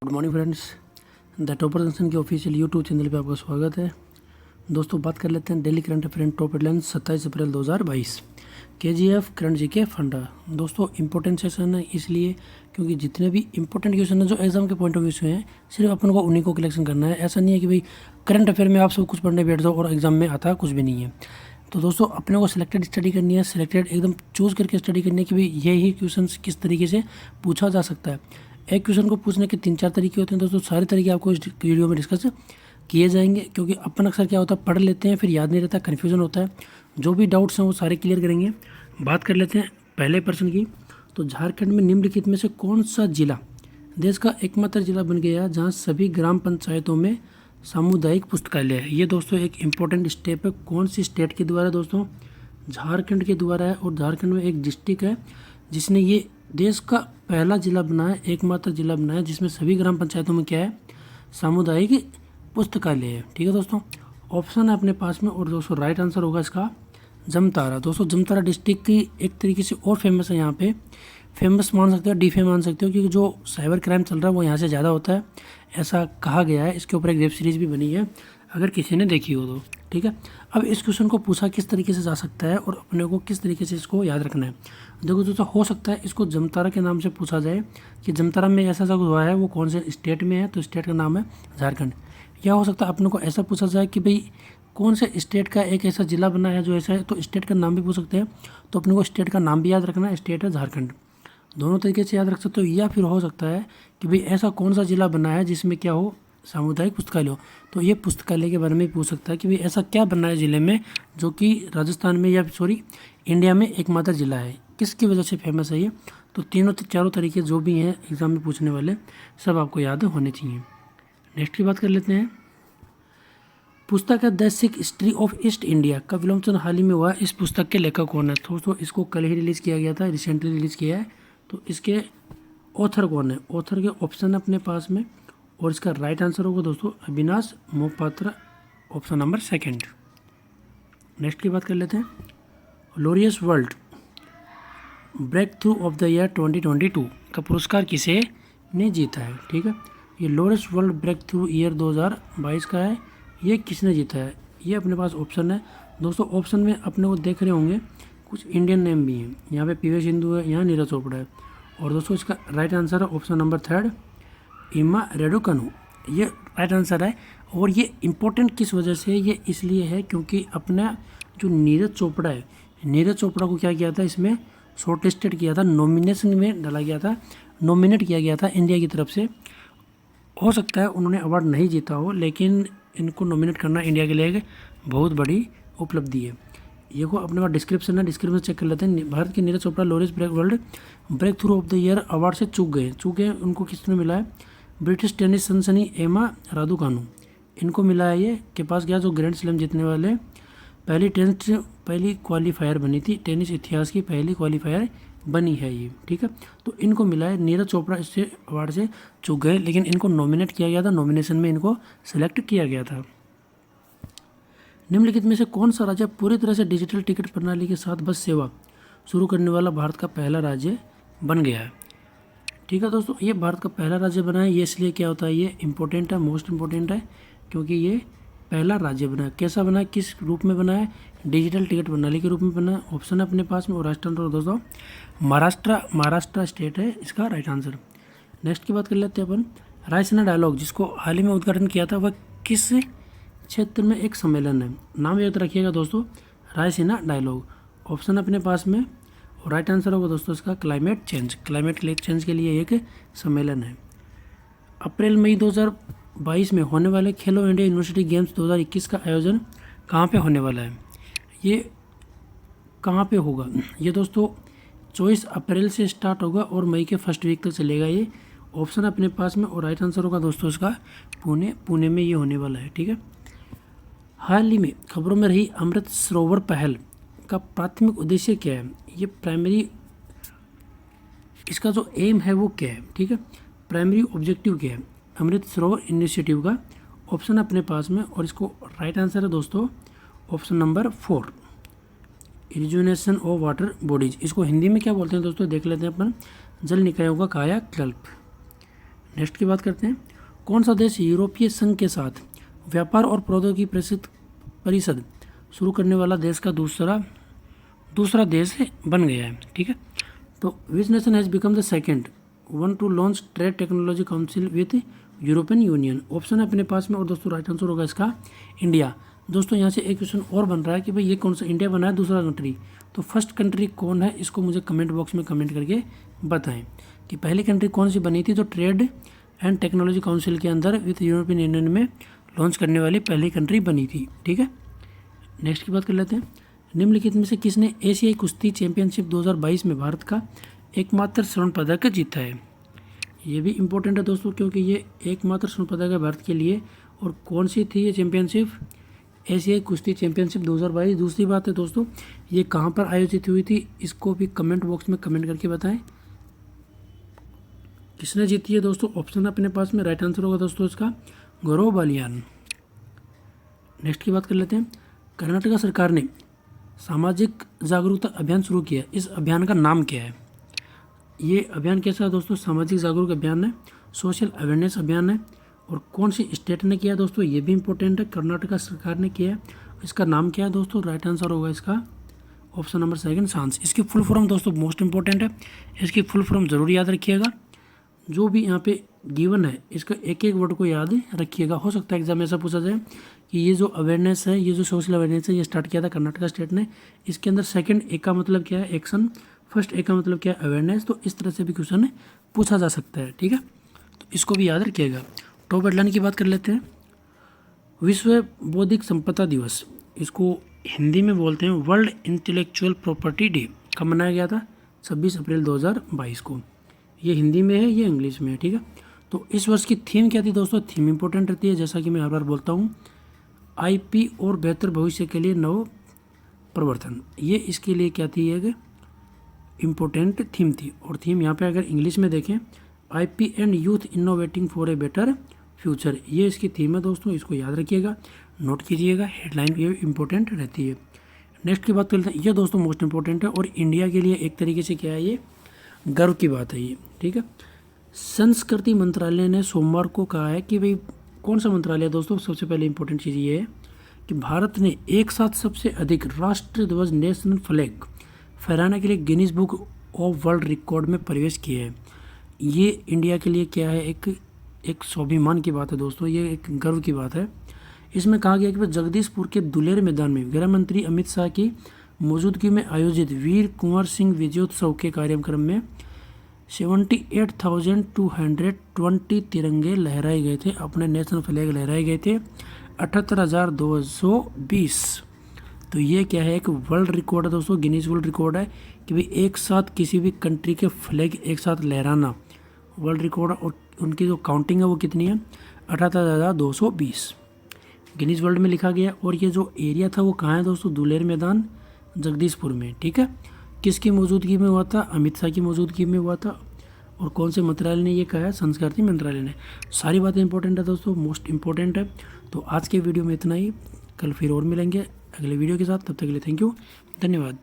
Good morning friends, the topper junction के official YouTube channel पे आपका स्वागत है। दोस्तों बात कर लेते हैं daily current affair top headlines 27 अप्रैल 2022 केजीएफ करंट जीके फंडा। दोस्तों इंपॉर्टेंट सेशन है इसलिए क्योंकि जितने भी इंपॉर्टेंट क्वेश्चन है जो एग्जाम के पॉइंट ऑफ व्यू से हैं सिर्फ अपन को उन्हीं को कलेक्शन करना है। ऐसा नहीं है कि भाई करंट अफेयर में आप सब कुछ पढ़ने बैठ जाओ और एग्जाम में आता कुछ भी नहीं है। तो दोस्तों अपने को सिलेक्टेड स्टडी करनी है, सिलेक्टेड एकदम चूज़ करके स्टडी करनी है कि भाई यही क्वेश्चन किस तरीके से पूछा जा सकता है। एक क्वेश्चन को पूछने के 3-4 तरीके होते हैं दोस्तों, सारे तरीके आपको इस वीडियो में डिस्कस किए जाएंगे क्योंकि अपन अक्सर क्या होता है पढ़ लेते हैं फिर याद नहीं रहता, कन्फ्यूजन होता है। जो भी डाउट्स हैं वो सारे क्लियर करेंगे। बात कर लेते हैं पहले प्रश्न की। तो झारखंड में निम्नलिखित में से कौन सा जिला देश का एकमात्र जिला बन गया जहाँ सभी ग्राम पंचायतों में सामुदायिक पुस्तकालय है। ये दोस्तों एक इम्पोर्टेंट स्टेप है। कौन सी स्टेट के द्वारा दोस्तों? झारखंड के द्वारा है। और झारखंड में एक डिस्ट्रिक्ट है जिसने ये देश का पहला जिला बनाया, एकमात्र जिला बनाया जिसमें सभी ग्राम पंचायतों में क्या है, सामुदायिक पुस्तकालय है। ठीक है दोस्तों, ऑप्शन है अपने पास में। और दोस्तों राइट आंसर होगा इसका जमतारा। दोस्तों जमतारा डिस्ट्रिक्ट की एक तरीके से और फेमस है, यहाँ पे फेमस मान सकते हो, डीफे मान सकते हो, क्योंकि जो साइबर क्राइम चल रहा है वो यहाँ से ज़्यादा होता है, ऐसा कहा गया है। इसके ऊपर एक वेब सीरीज़ भी बनी है अगर किसी ने देखी हो तो। ठीक है, अब इस क्वेश्चन को पूछा किस तरीके से जा सकता है और अपने को किस तरीके से इसको याद रखना है। देखो दोस्तों हो सकता है इसको जमतारा के नाम से पूछा जाए कि जमतारा में ऐसा कुछ हुआ है, वो कौन से स्टेट में है, तो स्टेट का नाम है झारखंड। या हो सकता है अपने को ऐसा पूछा जाए कि भाई कौन से स्टेट का एक ऐसा जिला बना है जो ऐसा है, तो स्टेट का नाम भी पूछ सकते हैं। तो अपने को स्टेट का नाम भी याद रखना है, स्टेट है झारखंड, दोनों तरीके से याद रख सकते हो। या फिर हो सकता है कि भाई ऐसा कौन सा जिला बना है जिसमें क्या हो, सामुदायिक पुस्तकालय हो, तो ये पुस्तकालय के बारे में पूछ सकता है कि भाई ऐसा क्या बनना है ज़िले में जो कि राजस्थान में या सॉरी इंडिया में एकमात्र ज़िला है, किसकी वजह से फेमस है ये। तो तीनों चारों तरीके जो भी हैं एग्जाम में पूछने वाले सब आपको याद होने चाहिए। नेक्स्ट की बात कर लेते हैं। पुस्तक है the Sikh history of east India का विमोचन हाल ही में हुआ। इस पुस्तक के लेखक कौन है? दोस्तों इसको कल ही रिलीज़ किया गया था, रिसेंटली रिलीज़ किया है। तो इसके ऑथर कौन है? ऑथर के ऑप्शन है अपने पास में और इसका राइट आंसर होगा दोस्तों Avinash Mohapatra, option number 2। Next की बात कर लेते हैं। Laureus world breakthrough of the year 2022 का पुरस्कार किसे ने जीता है? ठीक है, ये Laureus world breakthrough year 2022 का है। ये किसने जीता है? ये अपने पास ऑप्शन है दोस्तों। ऑप्शन में अपने को देख रहे होंगे कुछ इंडियन नेम भी हैं, यहाँ पे पीवी सिंधु है, यहाँ नीरज चोपड़ा है। और दोस्तों इसका राइट आंसर है ऑप्शन नंबर 3 इमा रेडुकनु, ये राइट आंसर है। और ये इम्पोर्टेंट किस वजह से? ये इसलिए है क्योंकि अपना जो नीरज चोपड़ा है, नीरज चोपड़ा को क्या किया था, इसमें शॉर्ट लिस्टेड किया था, नॉमिनेशन में डाला गया था, नॉमिनेट किया गया था इंडिया की तरफ से। हो सकता है उन्होंने अवार्ड नहीं जीता हो, लेकिन इनको नॉमिनेट करना इंडिया के लिए एक बहुत बड़ी उपलब्धि है। ये को अपने पास डिस्क्रिप्शन है, डिस्क्रिप्शन चेक कर लेते हैं। भारत के Neeraj Chopra Laureus world breakthrough of the year award से चूक गए। उनको किसने मिला है? ब्रिटिश टेनिस सनसनी एमा रादुकानु, इनको मिला है। ये के पास गया जो ग्रैंड स्लैम जीतने वाले पहली क्वालिफायर बनी थी, टेनिस इतिहास की पहली क्वालिफायर बनी है ये। ठीक है, तो इनको मिला है। नीरज चोपड़ा इससे अवार्ड से चूक गए, लेकिन इनको नॉमिनेट किया गया था, नॉमिनेशन में इनको सेलेक्ट किया गया था। निम्नलिखित में से कौन सा राज्य पूरी तरह से डिजिटल टिकट प्रणाली के साथ बस सेवा शुरू करने वाला भारत का पहला राज्य बन गया है? ठीक है दोस्तों, ये भारत का पहला राज्य बना है। ये इसलिए क्या होता है, ये इंपॉर्टेंट है, मोस्ट इंपॉर्टेंट है, क्योंकि ये पहला राज्य बना है। कैसा बना है, किस रूप में बना है? डिजिटल टिकट प्रणाली के रूप में बना है। ऑप्शन है अपने पास में और राष्ट्र दोस्तों महाराष्ट्र स्टेट है इसका राइट आंसर। नेक्स्ट की बात कर लेते हैं अपन। रायसीना डायलॉग जिसको हाल ही में उद्घाटन किया था वह किस क्षेत्र में एक सम्मेलन है? नाम याद रखिएगा दोस्तों, रायसीना डायलॉग। ऑप्शन अपने पास में और राइट आंसर होगा दोस्तों इसका क्लाइमेट चेंज के लिए एक सम्मेलन है। अप्रैल मई 2022 में होने वाले खेलो इंडिया यूनिवर्सिटी गेम्स 2021 का आयोजन कहाँ पे होने वाला है? ये कहाँ पे होगा? ये दोस्तों 24 अप्रैल से स्टार्ट होगा और मई के फर्स्ट वीक तक चलेगा ये। ऑप्शन अपने पास में और राइट आंसर होगा दोस्तों इसका पुणे में ये होने वाला है। ठीक है, हाल ही में खबरों में रही अमृत सरोवर पहल का प्राथमिक उद्देश्य क्या है? ये प्राइमरी इसका जो एम है वो क्या है? ठीक है, प्राइमरी ऑब्जेक्टिव क्या है अमृत सरोवर इनिशिएटिव का? ऑप्शन अपने पास में और इसको राइट आंसर है दोस्तों option number 4 irrigation of water bodies. इसको हिंदी में क्या बोलते हैं दोस्तों? देख लेते हैं अपन, जल निकायों का कायाकल्प। नेक्स्ट की बात करते हैं, कौन सा देश यूरोपीय संघ के साथ व्यापार और प्रौद्योगिकी परिषद शुरू करने वाला देश का दूसरा देश बन गया है। ठीक है, तो which nation has become the second one two launch trade technology council with European union. Option है अपने पास में, और दोस्तों राइट आंसर होगा इसका इंडिया। दोस्तों यहाँ से एक क्वेश्चन और बन रहा है कि भाई ये कौन सा इंडिया बना है दूसरा कंट्री, तो फर्स्ट कंट्री कौन है, इसको मुझे कमेंट बॉक्स में कमेंट करके बताएं कि पहली कंट्री कौन सी बनी थी जो ट्रेड एंड टेक्नोलॉजी काउंसिल के अंदर विथ यूरोपियन यूनियन में लॉन्च करने वाली पहली कंट्री बनी थी। ठीक है, नेक्स्ट की बात कर लेते हैं, निम्नलिखित में से किसने एशियाई कुश्ती चैंपियनशिप 2022 में भारत का एकमात्र स्वर्ण पदक जीता है। ये भी इम्पोर्टेंट है दोस्तों, क्योंकि ये एकमात्र स्वर्ण पदक है भारत के लिए। और कौन सी थी ये चैंपियनशिप, एशियाई कुश्ती चैंपियनशिप 2022। दूसरी बात है दोस्तों, ये कहाँ पर आयोजित हुई थी, इसको भी कमेंट बॉक्स में कमेंट करके बताएं किसने जीती है। दोस्तों ऑप्शन अपने पास में, राइट आंसर होगा दोस्तों इसका गौरव बालियान। नेक्स्ट की बात कर लेते हैं, कर्नाटक सरकार ने सामाजिक जागरूकता अभियान शुरू किया, इस अभियान का नाम क्या है। ये अभियान कैसा है दोस्तों, सामाजिक जागरूक अभियान है, सोशल अवेयरनेस अभियान है, और कौन सी स्टेट ने किया दोस्तों, ये भी इंपॉर्टेंट है, कर्नाटक सरकार ने किया है। इसका नाम क्या है दोस्तों, राइट आंसर होगा इसका ऑप्शन नंबर सेकंड सांस। इसकी फुल फॉर्म दोस्तों मोस्ट इंपॉर्टेंट है, इसकी फुल फॉर्म जरूर याद रखिएगा। जो भी यहाँ पे गिवन है इसका एक एक वर्ड को याद रखिएगा। हो सकता है एग्जाम में ऐसा पूछा जाए कि ये जो अवेयरनेस है, ये जो सोशल अवेयरनेस है, ये स्टार्ट किया था कर्नाटक स्टेट ने। इसके अंदर सेकंड ए का मतलब क्या है, एक्शन, फर्स्ट ए का मतलब क्या है, अवेयरनेस। तो इस तरह से भी क्वेश्चन पूछा जा सकता है। ठीक है, तो इसको भी याद रखिएगा। टॉप हेडलाइन की बात कर लेते हैं, विश्व बौद्धिक संपदा दिवस, इसको हिंदी में बोलते हैं वर्ल्ड इंटेलेक्चुअल प्रॉपर्टी डे, कब मनाया गया था, 26 अप्रैल 2022 को। ये हिंदी में है, ये इंग्लिश में है। ठीक है, तो इस वर्ष की थीम क्या थी दोस्तों, थीम इंपॉर्टेंट रहती है, जैसा कि मैं हर बार बोलता हूँ, आईपी और बेहतर भविष्य के लिए नव प्रवर्तन। ये इसके लिए क्या थी, एक इम्पोर्टेंट थीम थी। और थीम यहाँ पे अगर इंग्लिश में देखें, IP and youth innovating for a better future, ये इसकी थीम है दोस्तों, इसको याद रखिएगा, नोट कीजिएगा, हेडलाइन ये इंपॉर्टेंट रहती है। नेक्स्ट की बात करते हैं, ये दोस्तों मोस्ट इंपॉर्टेंट है और इंडिया के लिए एक तरीके से क्या है, ये गर्व की बात है ये। ठीक है, संस्कृति मंत्रालय ने सोमवार को कहा है कि भाई कौन सा मंत्रालय है दोस्तों, सबसे पहले इंपॉर्टेंट चीज़ ये है कि भारत ने एक साथ सबसे अधिक राष्ट्र ध्वज नेशनल फ्लैग फहराने के लिए Guinness book of world record में प्रवेश किया है। ये इंडिया के लिए क्या है, एक स्वाभिमान की बात है दोस्तों, ये एक गर्व की बात है। इसमें कहा गया कि जगदीशपुर के दुलेर मैदान में गृह मंत्री अमित शाह की मौजूदगी में आयोजित वीर कुंवर सिंह विजयोत्सव के कार्यक्रम में 78,220 तिरंगे लहराए गए थे, अपने नेशनल फ्लैग लहराए गए थे 78,220। तो ये क्या है, एक वर्ल्ड रिकॉर्ड है दोस्तों, गिनीज वर्ल्ड रिकॉर्ड है कि भाई एक साथ किसी भी कंट्री के फ्लैग एक साथ लहराना वर्ल्ड रिकॉर्ड है। और उनकी जो काउंटिंग है वो कितनी है, 78,220 गिनीज वर्ल्ड में लिखा गया। और ये जो एरिया था वो कहाँ है दोस्तों, दुलेर मैदान जगदीशपुर में। ठीक है, किसकी मौजूदगी में हुआ था, अमित शाह की मौजूदगी में हुआ था। और कौन से मंत्रालय ने ये कहा है, संस्कृति मंत्रालय ने। सारी बातें इंपॉर्टेंट है दोस्तों, मोस्ट इंपॉर्टेंट है। तो आज के वीडियो में इतना ही, कल फिर और मिलेंगे अगले वीडियो के साथ, तब तक के लिए थैंक यू, धन्यवाद।